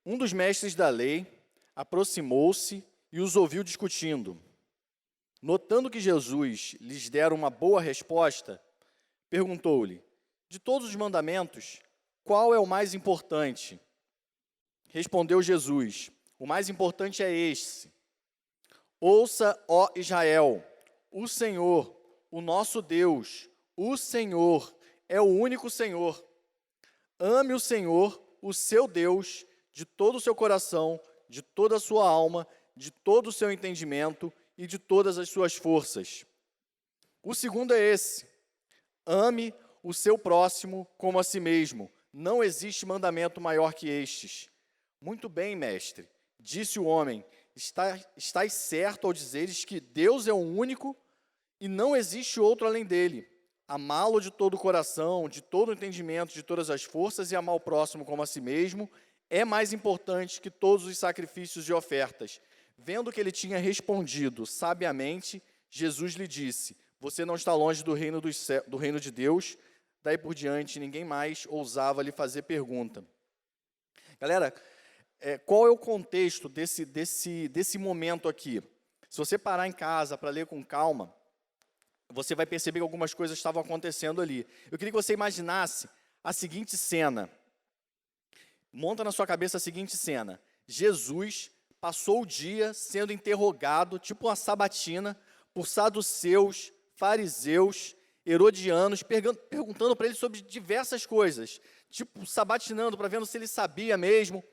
Um dos mestres da lei aproximou-se e os ouviu discutindo. Notando que Jesus lhes dera uma boa resposta, perguntou-lhe: de todos os mandamentos, qual é o mais importante? Respondeu Jesus: o mais importante é este: ouça, ó Israel, o Senhor, o nosso Deus, o Senhor é o único Senhor. Ame o Senhor, o seu Deus, de todo o seu coração, de toda a sua alma, de todo o seu entendimento e de todas as suas forças. O segundo é esse: ame o seu próximo como a si mesmo. Não existe mandamento maior que estes. Muito bem, mestre, disse o homem, estás certo ao dizeres que Deus é o único e não existe outro além dele. Amá-lo de todo o coração, de todo o entendimento, de todas as forças e amar o próximo como a si mesmo é mais importante que todos os sacrifícios e ofertas. Vendo que ele tinha respondido sabiamente, Jesus lhe disse: você não está longe do reino de Deus. Daí por diante, ninguém mais ousava lhe fazer pergunta. Galera, qual é o contexto desse momento aqui? Se você parar em casa para ler com calma, você vai perceber que algumas coisas estavam acontecendo ali. Eu queria que você imaginasse a seguinte cena. Monta na sua cabeça a seguinte cena. Jesus passou o dia sendo interrogado, tipo uma sabatina, por saduceus, fariseus, herodianos, perguntando para ele sobre diversas coisas, tipo sabatinando para ver se ele sabia mesmo.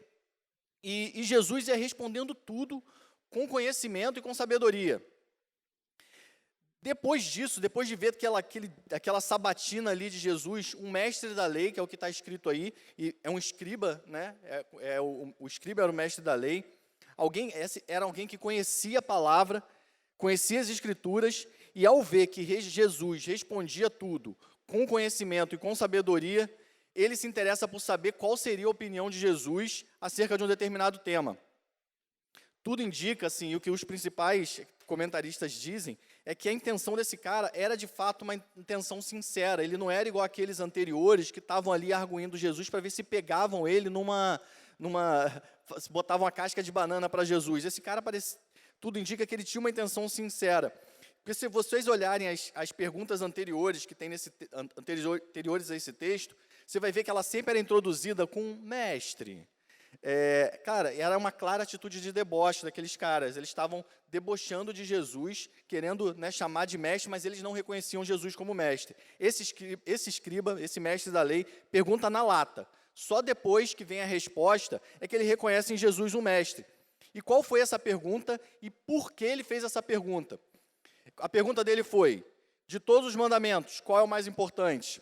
E Jesus ia respondendo tudo com conhecimento e com sabedoria. Depois disso, depois de ver aquela sabatina ali de Jesus, um mestre da lei, que é o que está escrito aí, e é um escriba, né? O escriba era o mestre da lei. Era alguém que conhecia a palavra, conhecia as escrituras, e ao ver que Jesus respondia tudo com conhecimento e com sabedoria, ele se interessa por saber qual seria a opinião de Jesus acerca de um determinado tema. Tudo indica, assim, e o que os principais comentaristas dizem, é que a intenção desse cara era de fato uma intenção sincera. Ele não era igual aqueles anteriores que estavam ali arguindo Jesus para ver se pegavam ele botavam uma casca de banana para Jesus. Esse cara tudo indica que ele tinha uma intenção sincera. Porque se vocês olharem as perguntas anteriores que tem anteriores a esse texto, você vai ver que ela sempre era introduzida com mestre. Cara, era uma clara atitude de deboche daqueles caras. Eles estavam debochando de Jesus, querendo, né, chamar de mestre, mas eles não reconheciam Jesus como mestre. Esse escriba, esse mestre da lei, pergunta na lata. Só depois que vem a resposta é que ele reconhece em Jesus um mestre. E qual foi essa pergunta e por que ele fez essa pergunta? A pergunta dele foi: de todos os mandamentos, qual é o mais importante?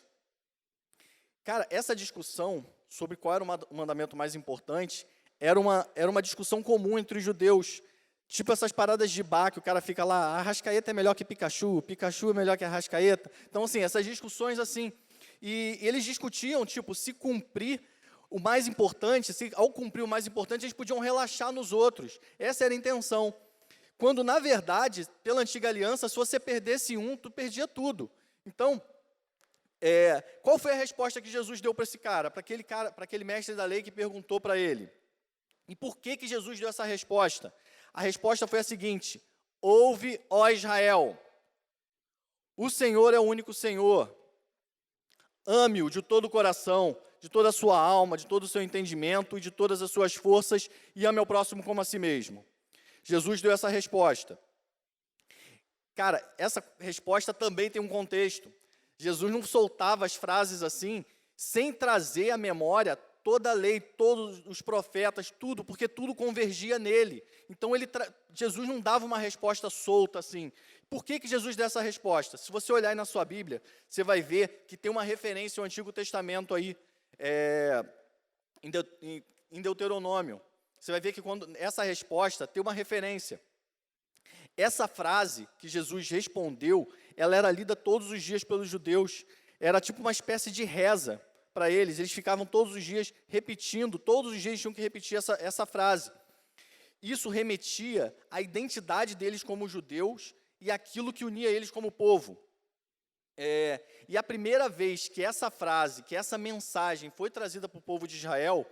Cara, essa discussão sobre qual era o mandamento mais importante era uma discussão comum entre os judeus. Tipo essas paradas de bar, que o cara fica lá: Arrascaeta é melhor que Pikachu, Pikachu é melhor que Arrascaeta. Então, assim, essas discussões assim. E eles discutiam, tipo, se cumprir o mais importante, se ao cumprir o mais importante, eles podiam relaxar nos outros. Essa era a intenção. Quando, na verdade, pela antiga aliança, se você perdesse um, tu perdia tudo. Então, qual foi a resposta que Jesus deu para esse cara, para aquele mestre da lei que perguntou para ele? E por que Jesus deu essa resposta? A resposta foi a seguinte: ouve, ó Israel, o Senhor é o único Senhor. Ame-o de todo o coração, de toda a sua alma, de todo o seu entendimento e de todas as suas forças, e ame ao próximo como a si mesmo. Jesus deu essa resposta. Cara, essa resposta também tem um contexto. Jesus não soltava as frases assim, sem trazer à memória toda a lei, todos os profetas, tudo, porque tudo convergia nele. Então, Jesus não dava uma resposta solta assim. Por que Jesus deu essa resposta? Se você olhar aí na sua Bíblia, você vai ver que tem uma referência ao Antigo Testamento aí, em Deuteronômio. Você vai ver que quando essa resposta tem uma referência. Essa frase que Jesus respondeu, ela era lida todos os dias pelos judeus. Era tipo uma espécie de reza para eles. Eles ficavam todos os dias repetindo, todos os dias tinham que repetir essa frase. Isso remetia à identidade deles como judeus e aquilo que unia eles como povo. E a primeira vez que essa frase, que essa mensagem foi trazida para o povo de Israel,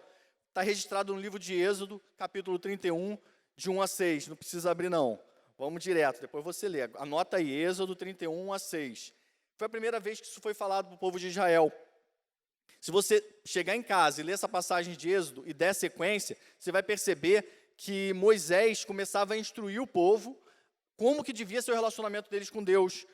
está registrado no livro de Êxodo, capítulo 31, de 1 a 6. Não precisa abrir, não. Vamos direto, depois você lê. Anota aí, Êxodo 31, 1 a 6. Foi a primeira vez que isso foi falado para o povo de Israel. Se você chegar em casa e ler essa passagem de Êxodo e der sequência, você vai perceber que Moisés começava a instruir o povo como que devia ser o relacionamento deles com Deus,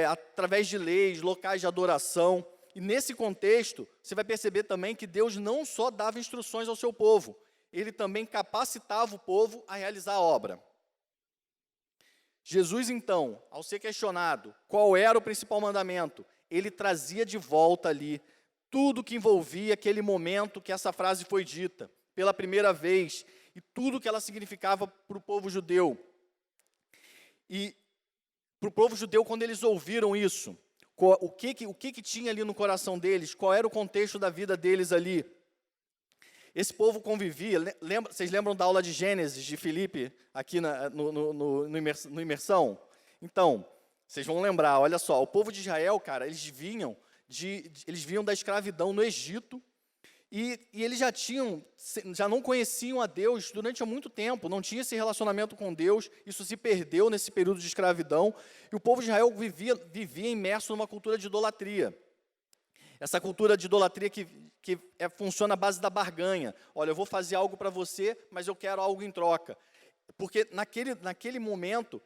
através de leis, locais de adoração. E nesse contexto, você vai perceber também que Deus não só dava instruções ao seu povo, ele também capacitava o povo a realizar a obra. Jesus, então, ao ser questionado qual era o principal mandamento, ele trazia de volta ali tudo que envolvia aquele momento que essa frase foi dita, pela primeira vez, e tudo que ela significava para o povo judeu. E para o povo judeu, quando eles ouviram isso, o que tinha ali no coração deles, qual era o contexto da vida deles ali. Esse povo convivia, vocês lembram da aula de Gênesis, de Filipe, aqui no Imersão? Então, vocês vão lembrar, olha só, o povo de Israel, cara, eles vinham da escravidão no Egito, e eles já não conheciam a Deus durante muito tempo, não tinha esse relacionamento com Deus, isso se perdeu nesse período de escravidão, e o povo de Israel vivia imerso numa cultura de idolatria. Essa cultura de idolatria que funciona à base da barganha. Olha, eu vou fazer algo para você, mas eu quero algo em troca. Porque naquele momento,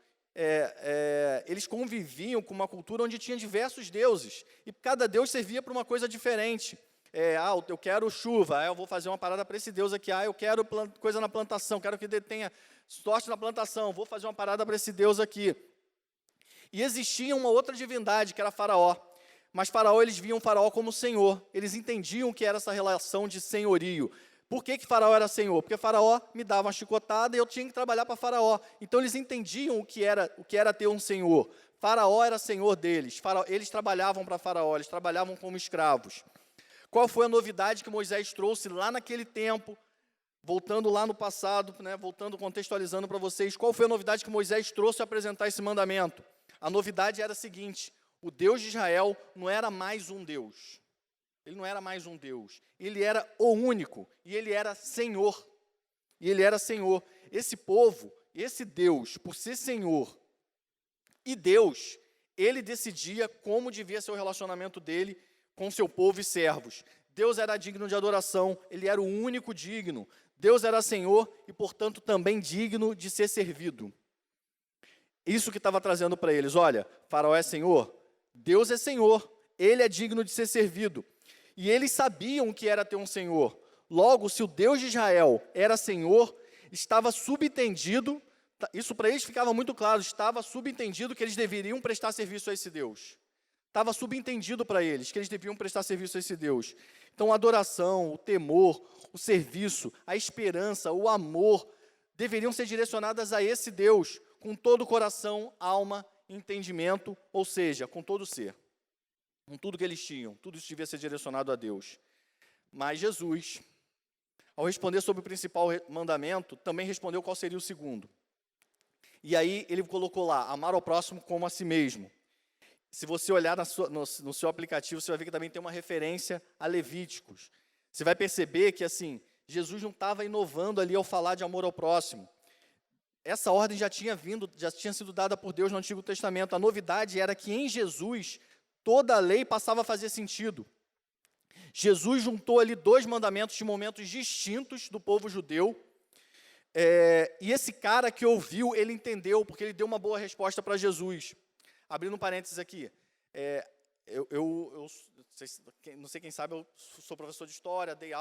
eles conviviam com uma cultura onde tinha diversos deuses, e cada deus servia para uma coisa diferente. Eu quero chuva, eu vou fazer uma parada para esse Deus aqui. Eu quero coisa na plantação, quero que tenha sorte na plantação, vou fazer uma parada para esse Deus aqui. E existia uma outra divindade, que era Faraó. Mas Faraó, eles viam Faraó como senhor. Eles entendiam que era essa relação de senhorio. Por que Faraó era senhor? Porque Faraó me dava uma chicotada e eu tinha que trabalhar para Faraó. Então eles entendiam o que era ter um senhor. Faraó era senhor deles. Eles trabalhavam para Faraó, eles trabalhavam como escravos. Qual foi a novidade que Moisés trouxe lá naquele tempo? Voltando lá no passado, contextualizando para vocês, qual foi a novidade que Moisés trouxe a apresentar esse mandamento? A novidade era a seguinte: o Deus de Israel não era mais um Deus. Ele não era mais um Deus. Ele era o único. E ele era Senhor. Esse povo, esse Deus, por ser Senhor e Deus, ele decidia como devia ser o relacionamento dele com seu povo e servos. Deus era digno de adoração. Ele era o único digno. Deus era Senhor e, portanto, também digno de ser servido. Isso que estava trazendo para eles. Olha, Faraó é Senhor, Deus é Senhor, ele é digno de ser servido. E eles sabiam o que era ter um Senhor. Logo, se o Deus de Israel era Senhor, estava subentendido, isso para eles ficava muito claro, estava subentendido que eles deveriam prestar serviço a esse Deus. Estava subentendido para eles que eles deviam prestar serviço a esse Deus. Então, a adoração, o temor, o serviço, a esperança, o amor, deveriam ser direcionadas a esse Deus, com todo o coração, alma, entendimento, ou seja, com todo o ser, com tudo que eles tinham, tudo isso devia ser direcionado a Deus. Mas Jesus, ao responder sobre o principal mandamento, também respondeu qual seria o segundo. E aí ele colocou lá, amar ao próximo como a si mesmo. Se você olhar no seu aplicativo, você vai ver que também tem uma referência a Levíticos. Você vai perceber que, assim, Jesus não estava inovando ali ao falar de amor ao próximo. Essa ordem já tinha sido dada por Deus no Antigo Testamento. A novidade era que em Jesus, toda a lei passava a fazer sentido. Jesus juntou ali dois mandamentos de momentos distintos do povo judeu. E esse cara que ouviu, ele entendeu, porque ele deu uma boa resposta para Jesus. Abrindo um parênteses aqui. Não sei quem sabe, eu sou professor de história, dei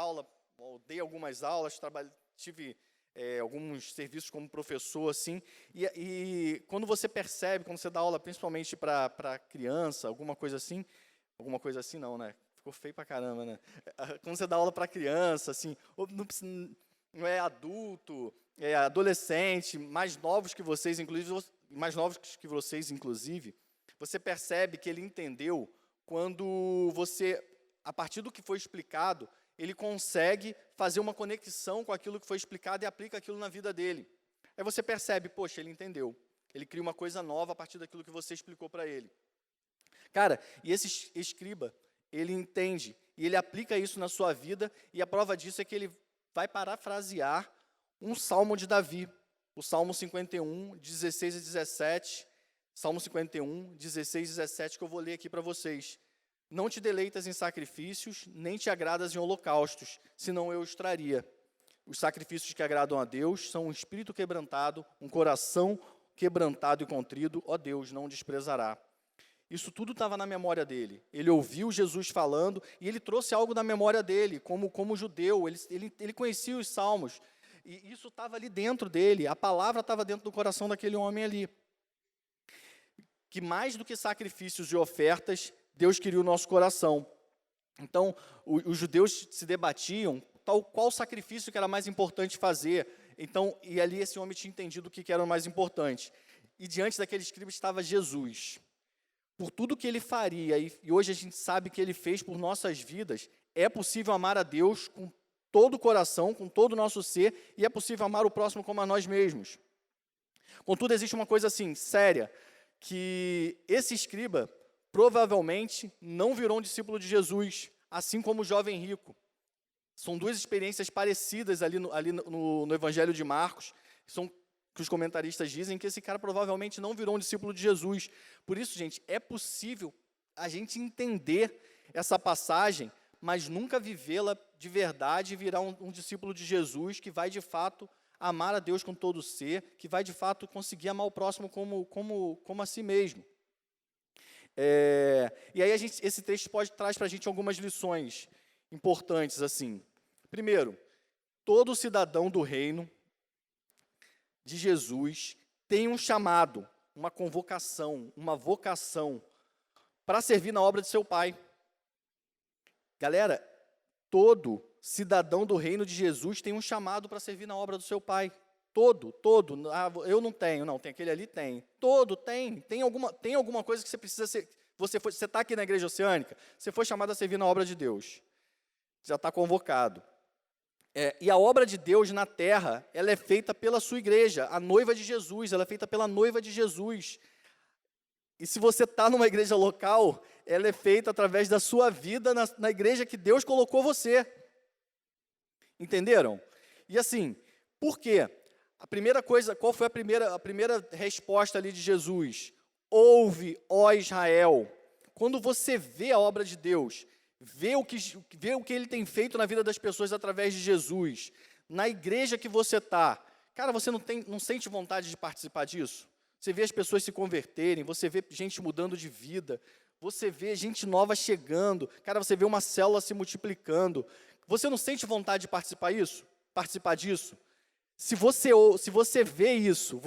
algumas aulas, tive alguns serviços como professor, assim, e quando você percebe, quando você dá aula, principalmente para criança, alguma coisa assim não, né? Ficou feio pra caramba, né? Quando você dá aula para criança, assim, não é adulto, é adolescente, mais novos que vocês, inclusive, você percebe que ele entendeu quando você, a partir do que foi explicado, ele consegue fazer uma conexão com aquilo que foi explicado e aplica aquilo na vida dele. Aí você percebe, poxa, ele entendeu. Ele cria uma coisa nova a partir daquilo que você explicou para ele. Cara, e esse escriba, ele entende, e ele aplica isso na sua vida, e a prova disso é que ele vai parafrasear um salmo de Davi, o Salmo 51, 16 e 17, Salmo 51, 16 e 17, que eu vou ler aqui para vocês. Não te deleitas em sacrifícios, nem te agradas em holocaustos, senão eu os traria. Os sacrifícios que agradam a Deus são um espírito quebrantado, um coração quebrantado e contrido, ó Deus, não desprezará. Isso tudo estava na memória dele. Ele ouviu Jesus falando e ele trouxe algo da memória dele, como judeu. Ele conhecia os salmos. E isso estava ali dentro dele. A palavra estava dentro do coração daquele homem ali. Que mais do que sacrifícios e ofertas, Deus queria o nosso coração. Então, os judeus se debatiam qual sacrifício que era mais importante fazer. Então, e ali esse homem tinha entendido o que era o mais importante. E diante daquele escriba estava Jesus. Por tudo que ele faria, e hoje a gente sabe que ele fez por nossas vidas, é possível amar a Deus com todo o coração, com todo o nosso ser, e é possível amar o próximo como a nós mesmos. Contudo, existe uma coisa assim, séria, que esse escriba provavelmente não virou um discípulo de Jesus, assim como o jovem rico. São duas experiências parecidas ali no Evangelho de Marcos, que os comentaristas dizem que esse cara provavelmente não virou um discípulo de Jesus. Por isso, gente, é possível a gente entender essa passagem, mas nunca vivê-la de verdade e virar um discípulo de Jesus que vai, de fato, amar a Deus com todo o ser, que vai, de fato, conseguir amar o próximo como a si mesmo. E aí esse texto traz para a gente algumas lições importantes, assim. Primeiro, todo cidadão do reino de Jesus tem um chamado, uma convocação, uma vocação para servir na obra de seu Pai. Galera, todo cidadão do reino de Jesus tem um chamado para servir na obra do seu Pai. Todo. Eu não tenho, não, tem aquele ali, tem. Todo tem. Tem alguma coisa que você precisa ser. Você está aqui na Igreja Oceânica, você foi chamado a servir na obra de Deus. Já está convocado. E a obra de Deus na terra, ela é feita pela sua igreja, a noiva de Jesus, ela é feita pela noiva de Jesus. E se você está numa igreja local, ela é feita através da sua vida na igreja que Deus colocou você. Entenderam? E assim, por quê? A primeira coisa, qual foi a primeira resposta ali de Jesus? Ouve, ó Israel. Quando você vê a obra de Deus, vê o que Ele tem feito na vida das pessoas através de Jesus, na igreja que você está, cara, você não sente vontade de participar disso? Você vê as pessoas se converterem, você vê gente mudando de vida, você vê gente nova chegando, cara, você vê uma célula se multiplicando, você não sente vontade de participar disso? Se você vê isso,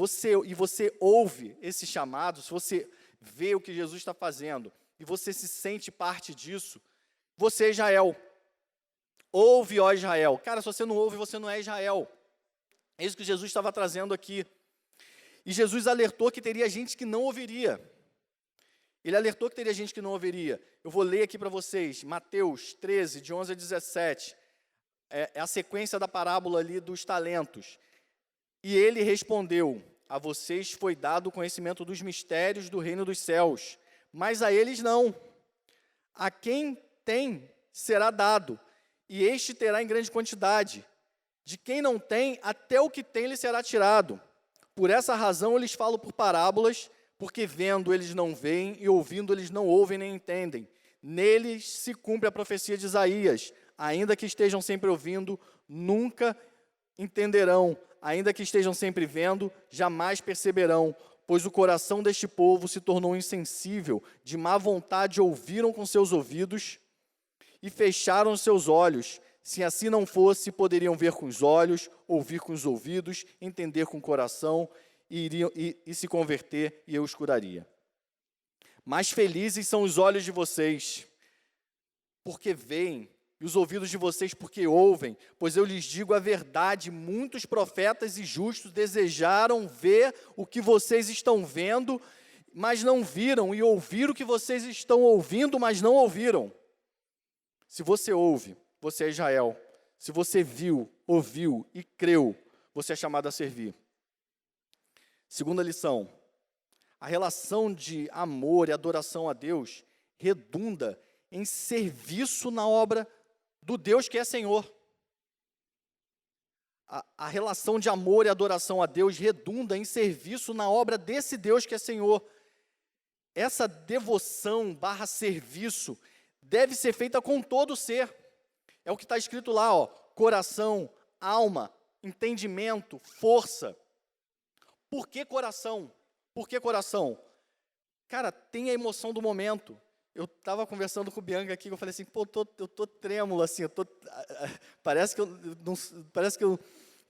e você ouve esse chamado, se você vê o que Jesus está fazendo, e você se sente parte disso, você é Israel. Ouve, ó Israel. Cara, se você não ouve, você não é Israel. É isso que Jesus estava trazendo aqui. E Jesus alertou que teria gente que não ouviria. Ele alertou que teria gente que não ouviria. Eu vou ler aqui para vocês, Mateus 13, de 11 a 17. É a sequência da parábola ali dos talentos. E ele respondeu: a vocês foi dado o conhecimento dos mistérios do reino dos céus, mas a eles não. A quem tem, será dado, e este terá em grande quantidade. De quem não tem, até o que tem lhe será tirado. Por essa razão eu lhes falo por parábolas, porque vendo eles não veem, e ouvindo eles não ouvem nem entendem. Neles se cumpre a profecia de Isaías: ainda que estejam sempre ouvindo, nunca entenderão. Ainda que estejam sempre vendo, jamais perceberão. Pois o coração deste povo se tornou insensível, de má vontade ouviram com seus ouvidos e fecharam os seus olhos. Se assim não fosse, poderiam ver com os olhos, ouvir com os ouvidos, entender com o coração e se converter, e eu os curaria. Mas felizes são os olhos de vocês, porque veem, e os ouvidos de vocês porque ouvem, pois eu lhes digo a verdade, muitos profetas e justos desejaram ver o que vocês estão vendo, mas não viram, e ouvir o que vocês estão ouvindo, mas não ouviram. Se você ouve, você é Israel. Se você viu, ouviu e creu, você é chamado a servir. Segunda lição: a relação de amor e adoração a Deus redunda em serviço na obra do Deus que é Senhor. a relação de amor e adoração a Deus redunda em serviço na obra desse Deus que é Senhor. Essa devoção / serviço deve ser feita com todo o ser. É o que está escrito lá, ó, coração, alma, entendimento, força. Por que coração? Por que coração? Cara, tem a emoção do momento. Eu estava conversando com o Bianca aqui, eu falei assim, pô, eu tô trêmulo, assim, parece que eu,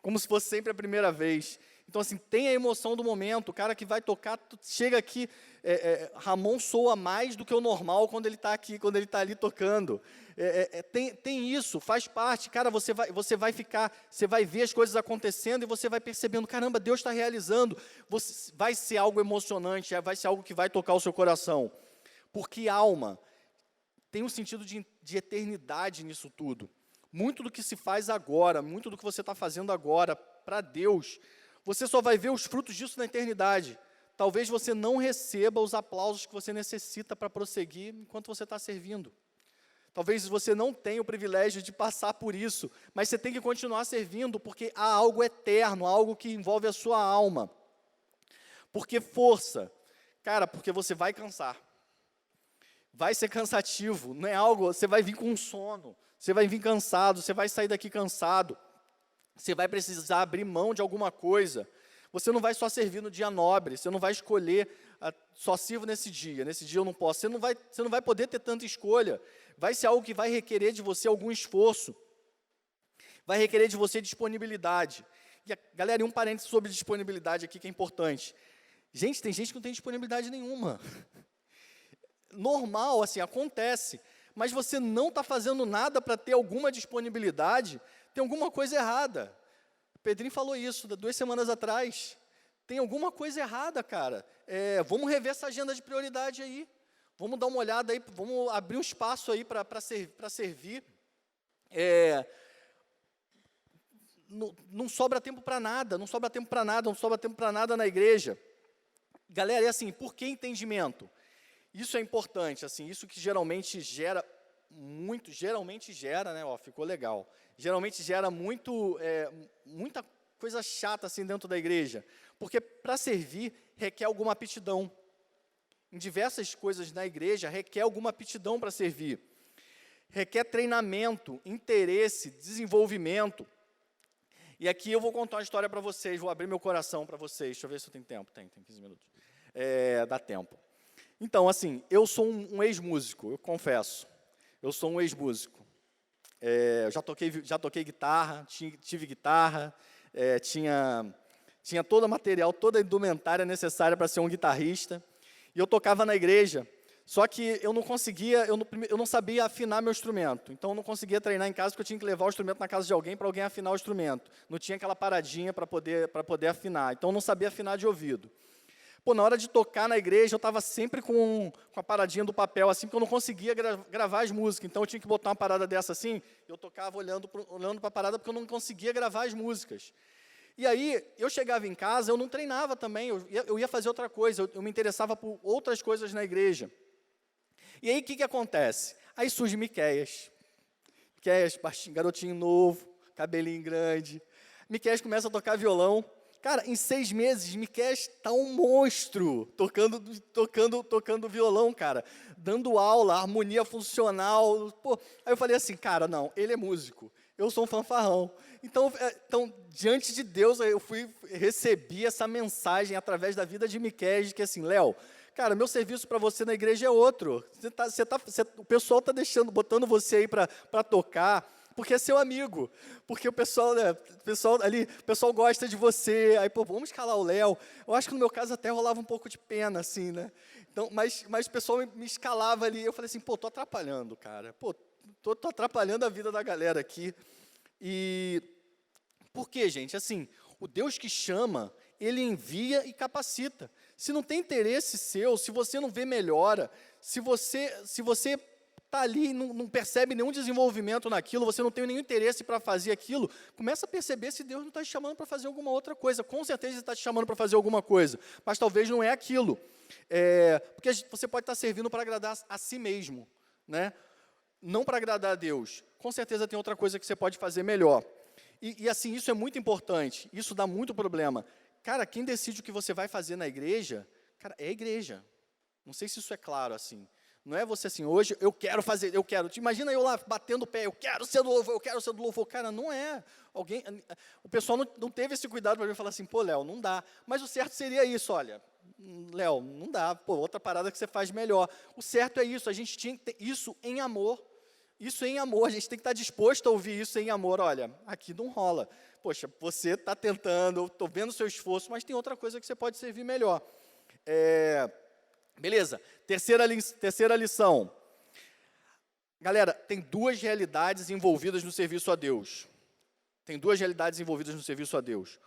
como se fosse sempre a primeira vez. Então, assim, tem a emoção do momento, o cara que vai tocar, chega aqui, Ramon soa mais do que o normal quando ele está aqui, quando ele está ali tocando. Tem isso, faz parte, cara, você vai ver as coisas acontecendo e você vai percebendo, caramba, Deus está realizando, vai ser algo emocionante, vai ser algo que vai tocar o seu coração. Porque alma tem um sentido de eternidade nisso tudo. Muito do que se faz agora, muito do que você está fazendo agora para Deus, você só vai ver os frutos disso na eternidade. Talvez você não receba os aplausos que você necessita para prosseguir enquanto você está servindo. Talvez você não tenha o privilégio de passar por isso, mas você tem que continuar servindo, porque há algo eterno, algo que envolve a sua alma. Porque força? Cara, porque você vai cansar. Vai ser cansativo, não é algo, você vai vir com sono, você vai vir cansado, você vai sair daqui cansado, você vai precisar abrir mão de alguma coisa, você não vai só servir no dia nobre, você não vai escolher, só sirvo nesse dia eu não posso, você não vai poder ter tanta escolha, vai ser algo que vai requerer de você algum esforço, vai requerer de você disponibilidade. E, galera, um parênteses sobre disponibilidade aqui que é importante. Gente, tem gente que não tem disponibilidade nenhuma. Normal, assim, acontece, mas você não está fazendo nada para ter alguma disponibilidade, tem alguma coisa errada. O Pedrinho falou isso 2 semanas atrás. Tem alguma coisa errada, cara. Vamos rever essa agenda de prioridade aí. Vamos dar uma olhada aí, vamos abrir um espaço aí para servir. Não sobra tempo para nada, não sobra tempo para nada na igreja. Galera, é assim, por que entendimento? Isso é importante, assim, isso que geralmente gera, né, ó, ficou legal, geralmente gera muita coisa chata, assim, dentro da igreja, porque para servir requer alguma aptidão, em diversas coisas na igreja requer alguma aptidão para servir, requer treinamento, interesse, desenvolvimento, e aqui eu vou contar uma história para vocês, vou abrir meu coração para vocês, deixa eu ver se eu tenho tempo, tem 15 minutos, dá tempo. Então, assim, eu sou um ex-músico, eu confesso. Eu sou um ex-músico. Já toquei guitarra, tive guitarra, tinha todo o material, toda a indumentária necessária para ser um guitarrista. E eu tocava na igreja, só que eu não conseguia, eu não sabia afinar meu instrumento. Então, eu não conseguia treinar em casa, porque eu tinha que levar o instrumento na casa de alguém para alguém afinar o instrumento. Não tinha aquela paradinha para poder afinar. Então, eu não sabia afinar de ouvido. Pô, na hora de tocar na igreja, eu estava sempre com a paradinha do papel, assim, porque eu não conseguia gravar as músicas. Então, eu tinha que botar uma parada dessa assim, eu tocava olhando para a parada, porque eu não conseguia gravar as músicas. E aí, eu chegava em casa, eu não treinava também, eu ia fazer outra coisa, eu me interessava por outras coisas na igreja. E aí, o que acontece? Aí surge Miqueias. Miqueias, garotinho novo, cabelinho grande. Miqueias começa a tocar violão. Cara, em 6 meses, Miqueias está um monstro, tocando violão, cara, dando aula, harmonia funcional. Pô, aí eu falei assim, cara, não, ele é músico, eu sou um fanfarrão. Então, diante de Deus, eu recebi essa mensagem através da vida de Miqueias, de que assim, Léo, cara, meu serviço para você na igreja é outro. O pessoal está botando você aí para tocar, porque é seu amigo, porque o pessoal gosta de você, aí, pô, vamos escalar o Léo. Eu acho que no meu caso até rolava um pouco de pena, assim, né? Então, mas o pessoal me escalava ali, eu falei assim, pô, tô atrapalhando, cara, pô, tô atrapalhando a vida da galera aqui. E por quê, gente? Assim, o Deus que chama, Ele envia e capacita. Se não tem interesse seu, se você não vê melhora, se você está ali e não percebe nenhum desenvolvimento naquilo, você não tem nenhum interesse para fazer aquilo, começa a perceber se Deus não está te chamando para fazer alguma outra coisa. Com certeza Ele está te chamando para fazer alguma coisa, mas talvez não é aquilo. Porque você pode estar servindo para agradar a si mesmo, né? Não para agradar a Deus. Com certeza tem outra coisa que você pode fazer melhor. E assim, isso é muito importante, isso dá muito problema. Cara, quem decide o que você vai fazer na igreja, cara, é a igreja. Não sei se isso é claro, assim. Não é você assim, hoje eu quero fazer, eu quero. Te imagina eu lá batendo o pé, eu quero ser do louvor, eu quero ser do louvor. Cara, não é. O pessoal não teve esse cuidado para mim falar assim, pô, Léo, não dá. Mas o certo seria isso, olha, Léo, não dá, pô, outra parada que você faz melhor. O certo é isso, a gente tinha que ter isso em amor. Isso em amor, a gente tem que estar disposto a ouvir isso em amor. Olha, aqui não rola. Poxa, você está tentando, eu estou vendo o seu esforço, mas tem outra coisa que você pode servir melhor. Beleza, terceira lição. Galera, tem duas realidades envolvidas no serviço a Deus. Tem duas realidades envolvidas no serviço a Deus.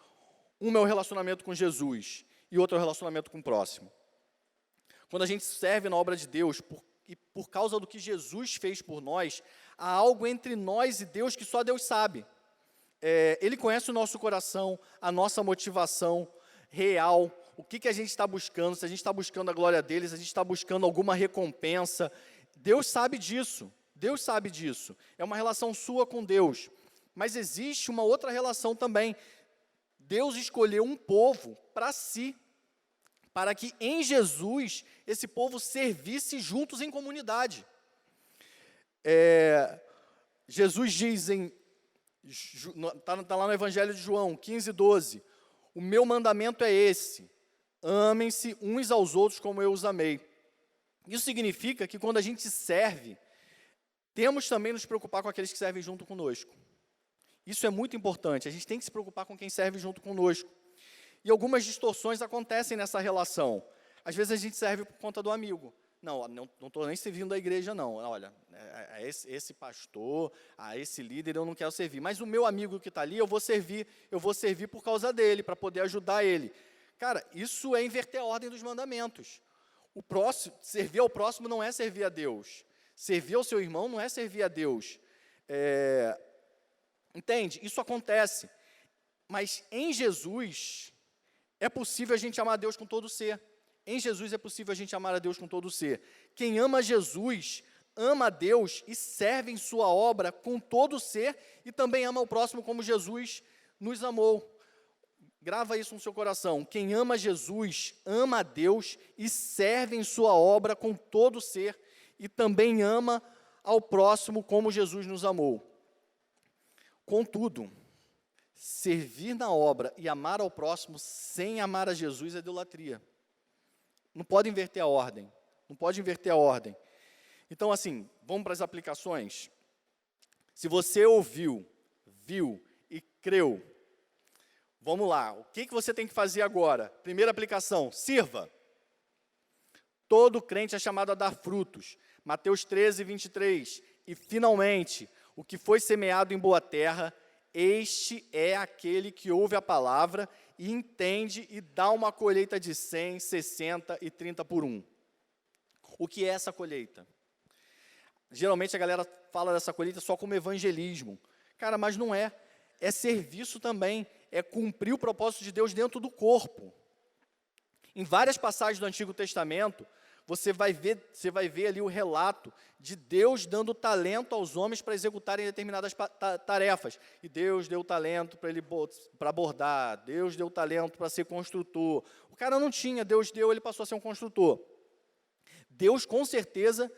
Uma é o relacionamento com Jesus e outra é o relacionamento com o próximo. Quando a gente serve na obra de Deus, por causa do que Jesus fez por nós, há algo entre nós e Deus que só Deus sabe. Ele conhece o nosso coração, a nossa motivação real, o que a gente está buscando, se a gente está buscando a glória dele, se a gente está buscando alguma recompensa. Deus sabe disso, Deus sabe disso. É uma relação sua com Deus. Mas existe uma outra relação também. Deus escolheu um povo para si, para que em Jesus esse povo servisse juntos em comunidade. Jesus diz está lá no Evangelho de João 15:12, o meu mandamento é esse, amem-se uns aos outros como eu os amei. Isso significa que quando a gente serve, temos também nos preocupar com aqueles que servem junto conosco. Isso é muito importante, a gente tem que se preocupar com quem serve junto conosco. E algumas distorções acontecem nessa relação. Às vezes a gente serve por conta do amigo. Não estou nem servindo a igreja, não. Olha, esse pastor, esse líder eu não quero servir. Mas o meu amigo que está ali, eu vou servir por causa dele, para poder ajudar ele. Cara, isso é inverter a ordem dos mandamentos. Servir ao próximo não é servir a Deus. Servir ao seu irmão não é servir a Deus. Entende? Isso acontece. Mas em Jesus, é possível a gente amar a Deus com todo o ser. Em Jesus é possível a gente amar a Deus com todo o ser. Quem ama Jesus, ama a Deus e serve em sua obra com todo o ser e também ama o próximo como Jesus nos amou. Grava isso no seu coração. Quem ama Jesus, ama a Deus e serve em sua obra com todo o ser e também ama ao próximo como Jesus nos amou. Contudo, servir na obra e amar ao próximo sem amar a Jesus é idolatria. Não pode inverter a ordem. Não pode inverter a ordem. Então, assim, vamos para as aplicações. Se você ouviu, viu e creu, vamos lá. O que você tem que fazer agora? Primeira aplicação, sirva. Todo crente é chamado a dar frutos. Mateus 13:23. E, finalmente, o que foi semeado em boa terra, este é aquele que ouve a palavra e entende e dá uma colheita de 100, 60 e 30 por 1. O que é essa colheita? Geralmente a galera fala dessa colheita só como evangelismo. Cara, mas não é. É serviço também. É cumprir o propósito de Deus dentro do corpo. Em várias passagens do Antigo Testamento, você vai ver ali o relato de Deus dando talento aos homens para executarem determinadas tarefas. E Deus deu talento para bordar, Deus deu talento para ser construtor. O cara não tinha, Deus deu, ele passou a ser um construtor. Deus, com certeza,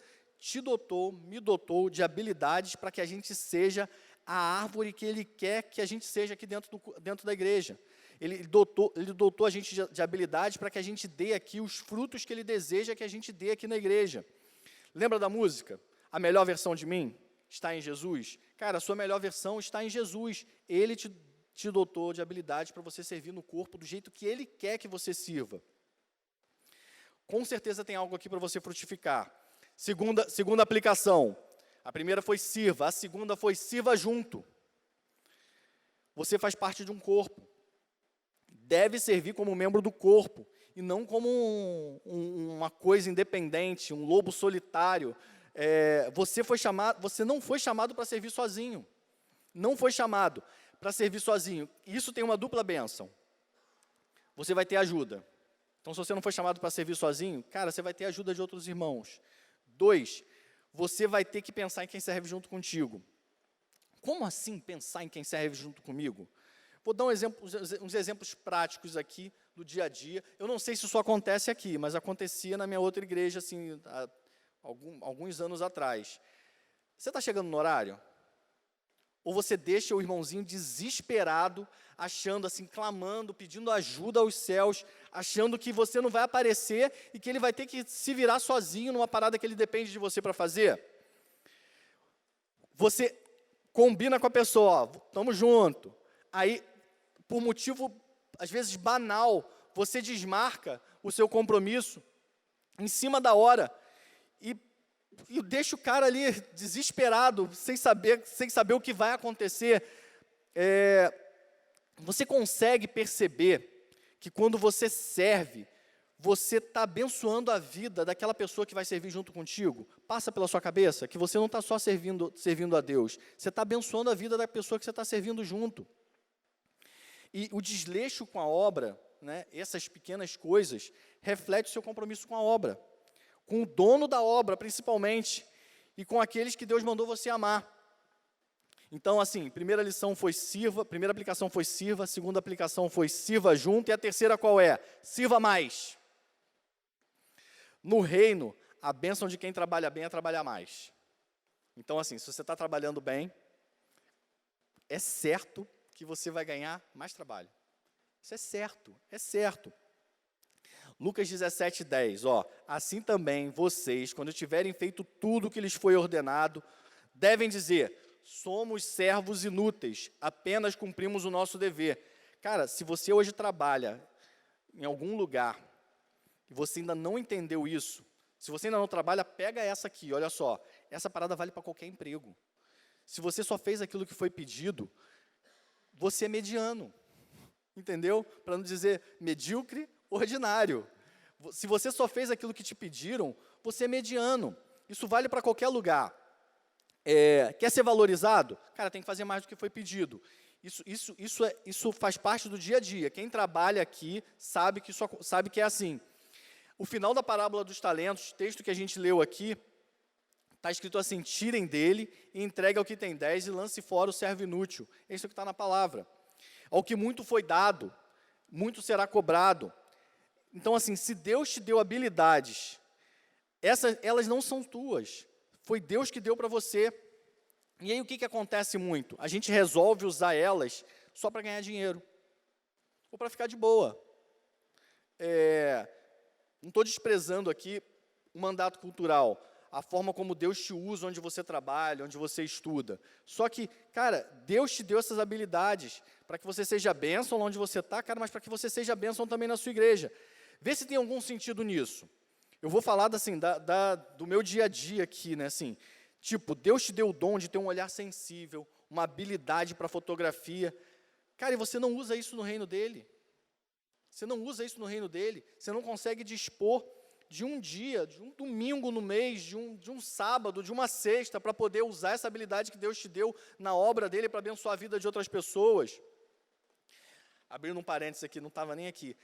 me dotou de habilidades para que a gente seja a árvore que Ele quer que a gente seja aqui dentro da igreja. Ele dotou a gente de habilidades para que a gente dê aqui os frutos que Ele deseja que a gente dê aqui na igreja. Lembra da música? A melhor versão de mim está em Jesus? Cara, a sua melhor versão está em Jesus. Ele te dotou de habilidades para você servir no corpo do jeito que Ele quer que você sirva. Com certeza tem algo aqui para você frutificar. Segunda aplicação. A primeira foi sirva, a segunda foi sirva junto. Você faz parte de um corpo. Deve servir como membro do corpo e não como uma coisa independente, um lobo solitário. Você não foi chamado para servir sozinho. Não foi chamado para servir sozinho. Isso tem uma dupla bênção. Você vai ter ajuda. Então, se você não foi chamado para servir sozinho, cara, você vai ter ajuda de outros irmãos. 2, você vai ter que pensar em quem serve junto contigo. Como assim pensar em quem serve junto comigo? Vou dar uns exemplos práticos aqui do dia a dia. Eu não sei se isso acontece aqui, mas acontecia na minha outra igreja, assim, há alguns anos atrás. Você está chegando no horário? Ou você deixa o irmãozinho desesperado, achando assim, clamando, pedindo ajuda aos céus, achando que você não vai aparecer e que ele vai ter que se virar sozinho numa parada que ele depende de você para fazer? Você combina com a pessoa, ó, estamos juntos. Aí, por motivo, às vezes, banal, você desmarca o seu compromisso em cima da hora e deixa o cara ali desesperado, sem saber o que vai acontecer. Você consegue perceber que quando você serve, você está abençoando a vida daquela pessoa que vai servir junto contigo? Passa pela sua cabeça que você não está só servindo a Deus, você está abençoando a vida da pessoa que você está servindo junto. E o desleixo com a obra, né, essas pequenas coisas, reflete o seu compromisso com a obra, com o dono da obra, principalmente, e com aqueles que Deus mandou você amar. Então, assim, primeira lição foi sirva, primeira aplicação foi sirva, segunda aplicação foi sirva junto, e a terceira qual é? Sirva mais. No reino, a bênção de quem trabalha bem é trabalhar mais. Então, assim, se você está trabalhando bem, é certo que você vai ganhar mais trabalho. Isso é certo, é certo. Lucas 17:10, ó, assim também vocês, quando tiverem feito tudo o que lhes foi ordenado, devem dizer, somos servos inúteis, apenas cumprimos o nosso dever. Cara, se você hoje trabalha em algum lugar e você ainda não entendeu isso, se você ainda não trabalha, pega essa aqui, olha só, essa parada vale para qualquer emprego. Se você só fez aquilo que foi pedido, você é mediano, entendeu? Para não dizer medíocre, ordinário. Se você só fez aquilo que te pediram, você é mediano. Isso vale para qualquer lugar. Quer ser valorizado? Cara, tem que fazer mais do que foi pedido. Isso faz parte do dia a dia. Quem trabalha aqui sabe que é assim. O final da parábola dos talentos, texto que a gente leu aqui, está escrito assim, tirem dele e entregue ao que tem 10 e lance fora o servo inútil. Isso é o que está na palavra. Ao que muito foi dado, muito será cobrado. Então, assim, se Deus te deu habilidades, elas não são tuas. Foi Deus que deu para você. E aí o que acontece muito? A gente resolve usar elas só para ganhar dinheiro. Ou para ficar de boa. Não estou desprezando aqui o mandato cultural, a forma como Deus te usa onde você trabalha, onde você estuda. Só que, cara, Deus te deu essas habilidades para que você seja bênção onde você está, cara, mas para que você seja bênção também na sua igreja. Vê se tem algum sentido nisso. Eu vou falar assim, do meu dia a dia aqui, né? Assim, tipo, Deus te deu o dom de ter um olhar sensível, uma habilidade para fotografia. Cara, e você não usa isso no reino dele. Você não usa isso no reino dele. Você não consegue dispor de um dia, de um domingo no mês, de um sábado, de uma sexta, para poder usar essa habilidade que Deus te deu na obra dele para abençoar a vida de outras pessoas. Abrindo um parênteses aqui, não estava nem aqui.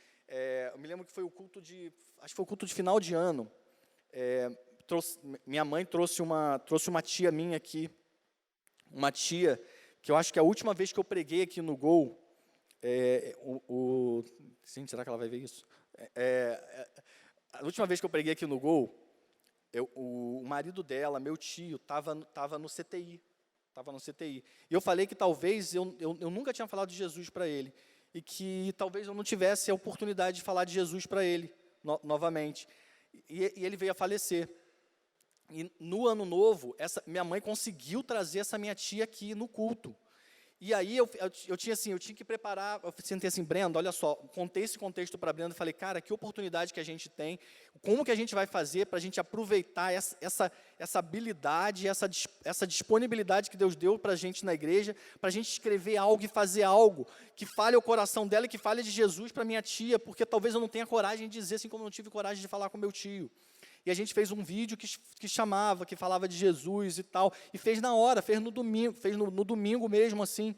Eu me lembro que foi o culto acho que foi o culto de final de ano. Minha mãe trouxe uma tia minha aqui, uma tia que eu acho que a última vez que eu preguei aqui no Gol, sim, será que ela vai ver isso? A última vez que eu preguei aqui no Gol, o marido dela, meu tio, estava no CTI. Estava no CTI. E eu falei que talvez eu nunca tinha falado de Jesus para ele. E que talvez eu não tivesse a oportunidade de falar de Jesus para ele novamente. E ele veio a falecer. E no ano novo, minha mãe conseguiu trazer essa minha tia aqui no culto. E aí eu tinha que preparar, eu sentei assim, Brenda, olha só, contei esse contexto para a Brenda e falei, cara, que oportunidade que a gente tem, como que a gente vai fazer para a gente aproveitar essa habilidade, essa disponibilidade que Deus deu para a gente na igreja, para a gente escrever algo e fazer algo que fale ao coração dela e que fale de Jesus para minha tia, porque talvez eu não tenha coragem de dizer, assim como eu não tive coragem de falar com meu tio. E a gente fez um vídeo que falava de Jesus e tal, e fez na hora, fez no domingo mesmo, assim.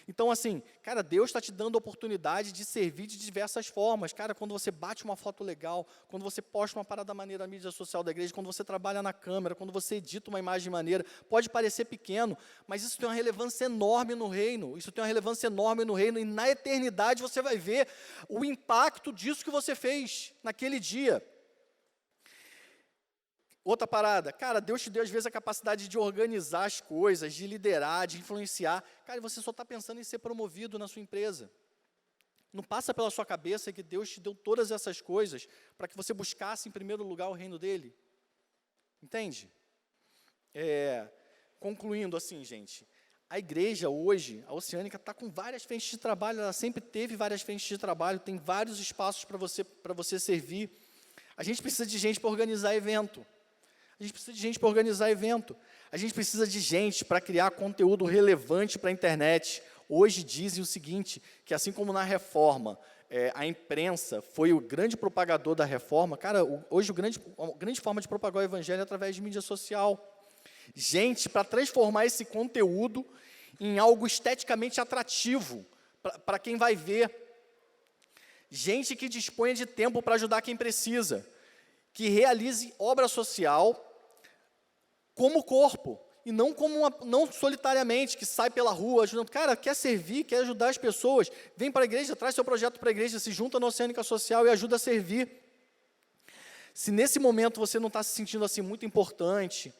Então, assim, cara, Deus está te dando a oportunidade de servir de diversas formas. Cara, quando você bate uma foto legal, quando você posta uma parada maneira na mídia social da igreja, quando você trabalha na câmera, quando você edita uma imagem maneira, pode parecer pequeno, mas isso tem uma relevância enorme no reino. Isso tem uma relevância enorme no reino, e na eternidade você vai ver o impacto disso que você fez naquele dia. Outra parada, cara, Deus te deu às vezes a capacidade de organizar as coisas, de liderar, de influenciar. Cara, e você só está pensando em ser promovido na sua empresa. Não passa pela sua cabeça que Deus te deu todas essas coisas para que você buscasse em primeiro lugar o reino dele. Entende? Concluindo assim, gente, a igreja hoje, a Oceânica, está com várias frentes de trabalho, ela sempre teve várias frentes de trabalho, tem vários espaços para você servir. A gente precisa de gente para organizar evento. A gente precisa de gente para organizar evento. A gente precisa de gente para criar conteúdo relevante para a internet. Hoje dizem o seguinte, que assim como na reforma, a imprensa foi o grande propagador da reforma, cara, hoje a grande forma de propagar o evangelho é através de mídia social. Gente para transformar esse conteúdo em algo esteticamente atrativo para quem vai ver. Gente que disponha de tempo para ajudar quem precisa. Que realize obra social como corpo, e não não solitariamente, que sai pela rua ajudando. Cara, quer servir, quer ajudar as pessoas, vem para a igreja, traz seu projeto para a igreja, se junta na Oceânica Social e ajuda a servir. Se nesse momento você não está se sentindo assim muito importante,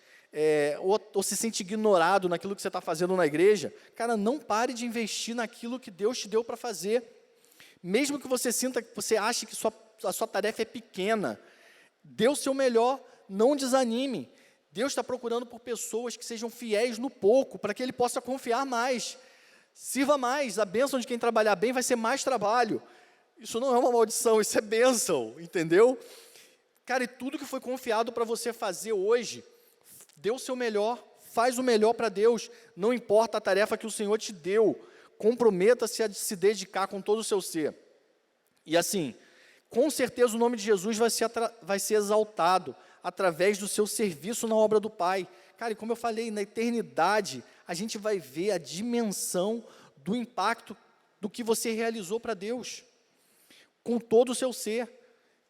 ou se sente ignorado naquilo que você está fazendo na igreja, cara, não pare de investir naquilo que Deus te deu para fazer. Mesmo que você sinta, que você ache que a sua tarefa é pequena, dê o seu melhor, não desanime. Deus está procurando por pessoas que sejam fiéis no pouco, para que Ele possa confiar mais. Sirva mais, a bênção de quem trabalhar bem vai ser mais trabalho. Isso não é uma maldição, isso é bênção, entendeu? Cara, e tudo que foi confiado para você fazer hoje, dê o seu melhor, faz o melhor para Deus, não importa a tarefa que o Senhor te deu, comprometa-se a se dedicar com todo o seu ser. E assim, com certeza o nome de Jesus vai ser exaltado através do seu serviço na obra do Pai. Cara, e como eu falei, na eternidade, a gente vai ver a dimensão do impacto do que você realizou para Deus, com todo o seu ser.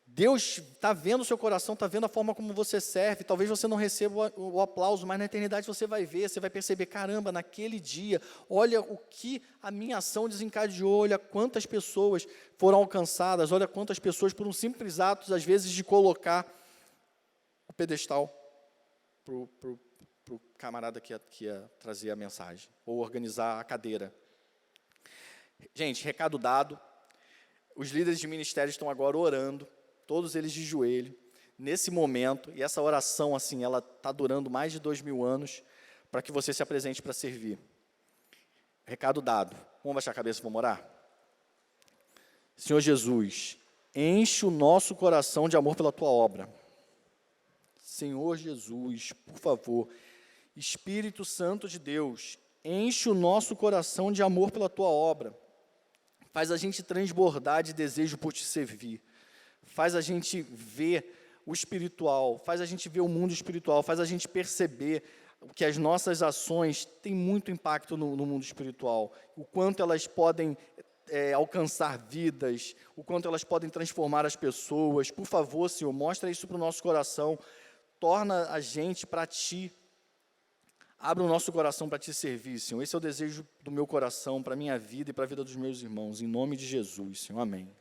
Deus está vendo o seu coração, está vendo a forma como você serve. Talvez você não receba o aplauso, mas na eternidade você vai ver, você vai perceber, caramba, naquele dia, olha o que a minha ação desencadeou, olha quantas pessoas foram alcançadas, olha quantas pessoas, por um simples ato, às vezes, de colocar o pedestal para o camarada que ia trazer a mensagem, ou organizar a cadeira. Gente, recado dado, os líderes de ministério estão agora orando, todos eles de joelho, nesse momento, e essa oração, assim, ela está durando mais de 2000 anos, para que você se apresente para servir. Recado dado. Vamos baixar a cabeça e vamos orar? Senhor Jesus, enche o nosso coração de amor pela Tua obra. Senhor Jesus, por favor, Espírito Santo de Deus, enche o nosso coração de amor pela Tua obra. Faz a gente transbordar de desejo por Te servir. Faz a gente ver o espiritual, faz a gente ver o mundo espiritual, faz a gente perceber que as nossas ações têm muito impacto no mundo espiritual, o quanto elas podem alcançar vidas, o quanto elas podem transformar as pessoas. Por favor, Senhor, mostra isso para o nosso coração, torna a gente para Ti, abra o nosso coração para Te servir, Senhor. Esse é o desejo do meu coração, para a minha vida e para a vida dos meus irmãos, em nome de Jesus, Senhor, amém.